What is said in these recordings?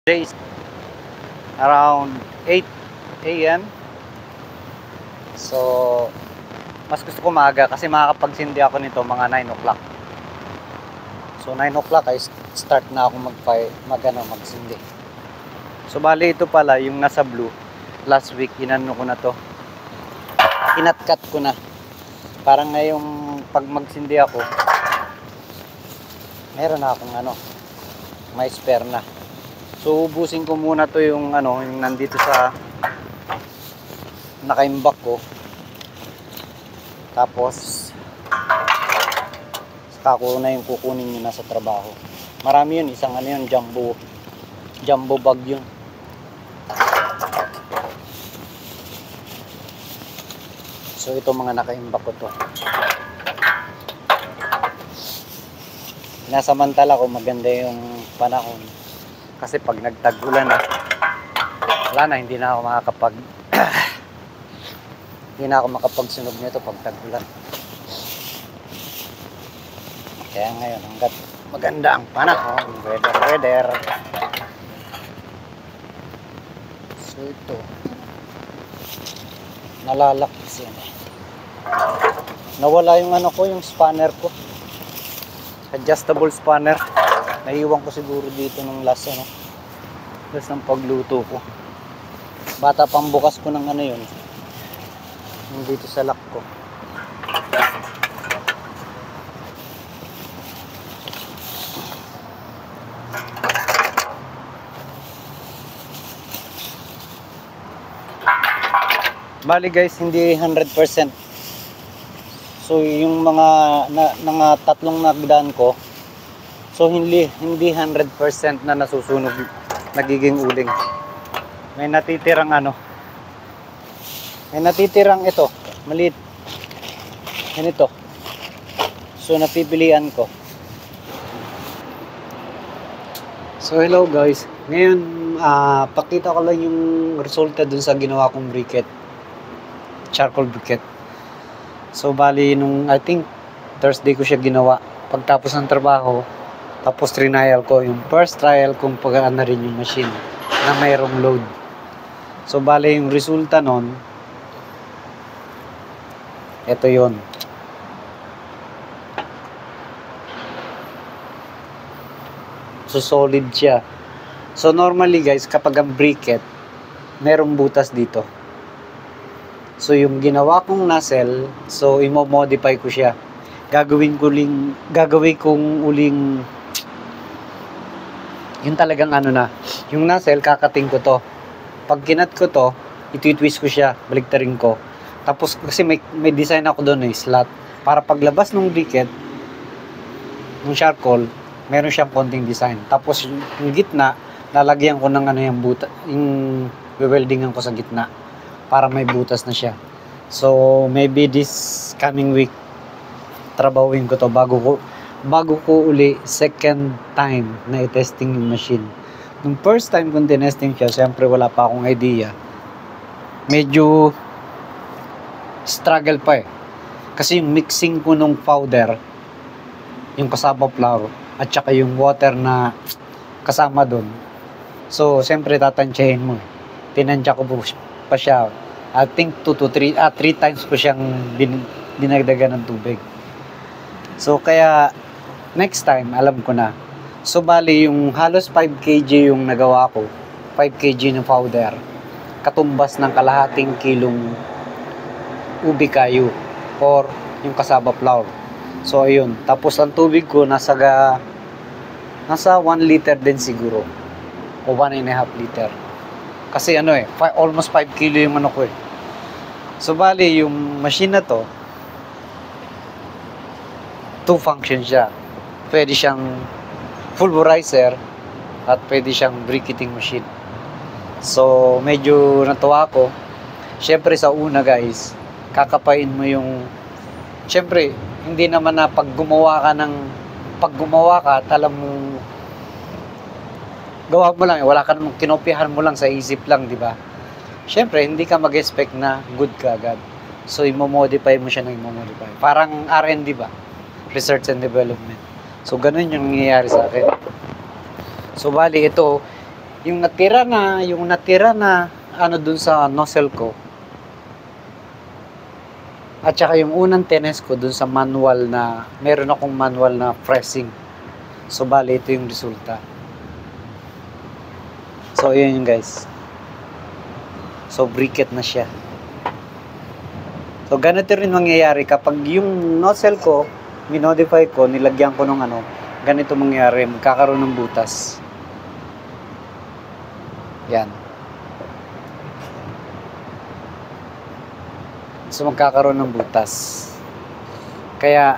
Days around 8 a.m. So, mas gusto ko maaga kasi makakapagsindi ako nito mga 9 o'clock. So, 9 o'clock ay start na ako magsindi. So, bali ito pala yung nasa blue. Last week, inano ko na to. Kinatkat ko na. Parang ngayong pag magsindi ako, meron na akong may spare na. So, ubusin ko muna to yung yung nandito sa nakaimbak ko. Tapos saka ko na yung kukunin yun nasa trabaho. Marami yun, isang yun, jumbo bag yun. So, ito mga nakaimbak ko to. Nasamantala ko maganda yung panahon. Kasi pag nagtag-ulan na, wala na, hindi na ako makapagsunog nito pag tag-ulan. Kaya ngayon, hanggat maganda ang panahon, weather. So ito, nalalakis yan eh. Nawala yung yung spanner ko. Adjustable spanner. Naiwan ko siguro dito nung last ng pagluto ko. Bata pang bukas ko ng yun. Yung dito sa lock ko. Bali guys, hindi 100%. So yung mga tatlong nagdaan ko, so hindi 100% na nasusunog, nagiging uling. May natitirang ito, maliit. Yan ito. So napipilian ko. So hello guys. Ngayon pakita ko lang yung resulta dun sa ginawa kong briquette. Charcoal briquette. So bali nung I think Thursday ko siya ginawa pagtapos ng trabaho. Tapos trinayal ko, yung first trial kung pagaan na rin yung machine na mayroong load. So bale yung resulta nun, ito yon. So solid siya. So normally guys, kapag ang briquette, merong butas dito. So yung ginawa kong nozzle, so imo-modify ko siya. Gagawin kong uling yung talagang yung nozzle, kakating ko to. Pag kinat ko to, itwist ko siya, baliktarin ko. Tapos kasi may design ako doon slot. Para paglabas ng briquette, ng charcoal, meron siyang konting design. Tapos yung gitna, lalagyan ko ng yung butas, yung weldingan ko sa gitna para may butas na siya. So maybe this coming week, trabawin ko to bago ko uli second time na i-testing yung machine. Nung first time kong tinesting siya, siyempre wala pa akong idea. Medyo struggle pa eh. Kasi yung mixing ko nung powder, yung kasama flour, at saka yung water na kasama dun. So, siyempre tatansyahin mo eh. Tinansya ko pa siya. I think 2 to 3 times ko siyang dinagdagan ng tubig. So, kaya next time, alam ko na. So, bali, yung halos 5 kg yung nagawa ko. 5 kg ng powder. Katumbas ng kalahating kilong ubi kayo. Or yung kasaba flour. So, ayun. Tapos, ang tubig ko, nasa 1 liter din siguro. O 1.5 liter. Kasi almost 5 kg yung ko eh. So, bali, yung machine na to, 2 functions siya. Pwede siyang pulverizer at pwede siyang briquetting machine. So, medyo natuwa ako. Siyempre sa una guys, kakapain mo yung... Siyempre, hindi naman na pag gumawa ka, alam mo, gawa mo lang, wala ka namang kinopyahan mo lang sa isip lang, di ba? Siyempre, hindi ka mag-expect na good ka agad. So, i-modify mo siya ng i-modify. Parang R&D ba? Research and Development. So, ganun yung nangyayari sa akin. So, bali, ito, yung natira na ano dun sa nozzle ko, at saka yung unang tennis ko dun sa manual na, meron akong manual na pressing. So, bali, ito yung resulta. So, yun yung guys. So, briquette na siya. So, ganito rin mangyayari kapag yung nozzle ko, minodify ko, nilagyan ko ng ano, ganito mangyayari, magkakaroon ng butas. Yan. So, magkakaroon ng butas. Kaya,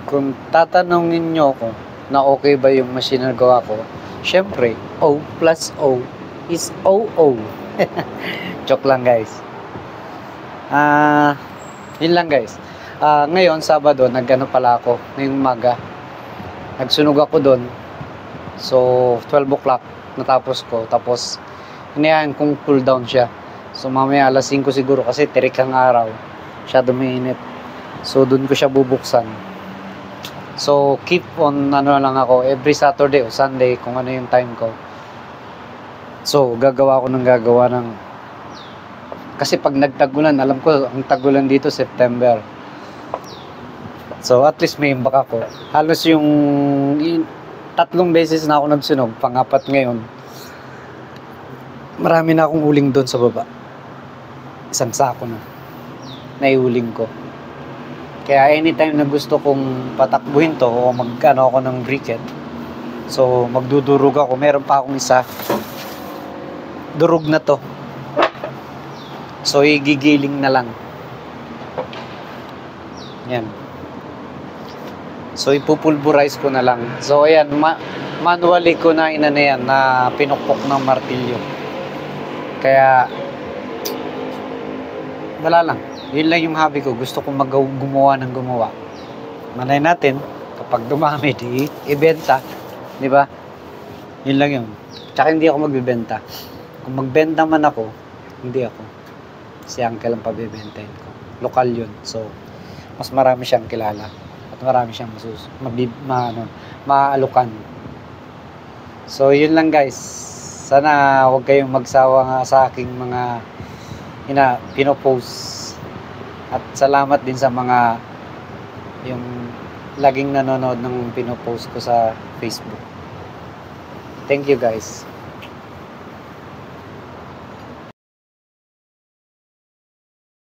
kung tatanungin nyo ko na okay ba yung machine na gawa ko, syempre, O plus O is OO. Joke lang guys. Yun lang guys. Ngayon, Sabado, nag-ano pala ako, ngayong umaga. Nagsunog ako doon. So, 12 o'clock, natapos ko. Tapos, hinayaan kong cool down siya. So, mamaya alas 5 siguro kasi tirik ang araw. Masyado mainit. So, doon ko siya bubuksan. So, keep on, ano lang ako, every Saturday o Sunday, kung ano yung time ko. So, gagawa ng kasi pag nagtagulan, alam ko, ang tagulan dito, September. So, at least may imbak ako. Halos yung 3 beses na ako nagsunog, pang-4 ngayon. Marami na akong uling doon sa baba. 1 sako na. Naiuling ko. Kaya anytime na gusto kong patakbuhin to o mag-ano ako ng briquette, so magdudurog ako. Meron pa akong isa. Durog na to. So igigiling na lang. Yan. So ipupulverize ko na lang. So ayan, manually ko na inano yan, na pinukpok ng martilyo. Kaya wala lang. Yun lang yung hobby ko. Gusto kong gumawa ng gumawa. Malay natin, kapag dumami, di ibenta. Di ba? Yun lang yun. Tsaka hindi ako magbibenta. Kung magbenta man ako, hindi ako. Si uncle ang pabibentahin ko. Lokal yun. So, mas marami siyang kilala. At marami siyang maalukan. So, yun lang guys. Sana huwag kayong magsawa nga sa aking mga pinopost. At salamat din sa mga yung laging nanonood ng pinopost ko sa Facebook. Thank you guys.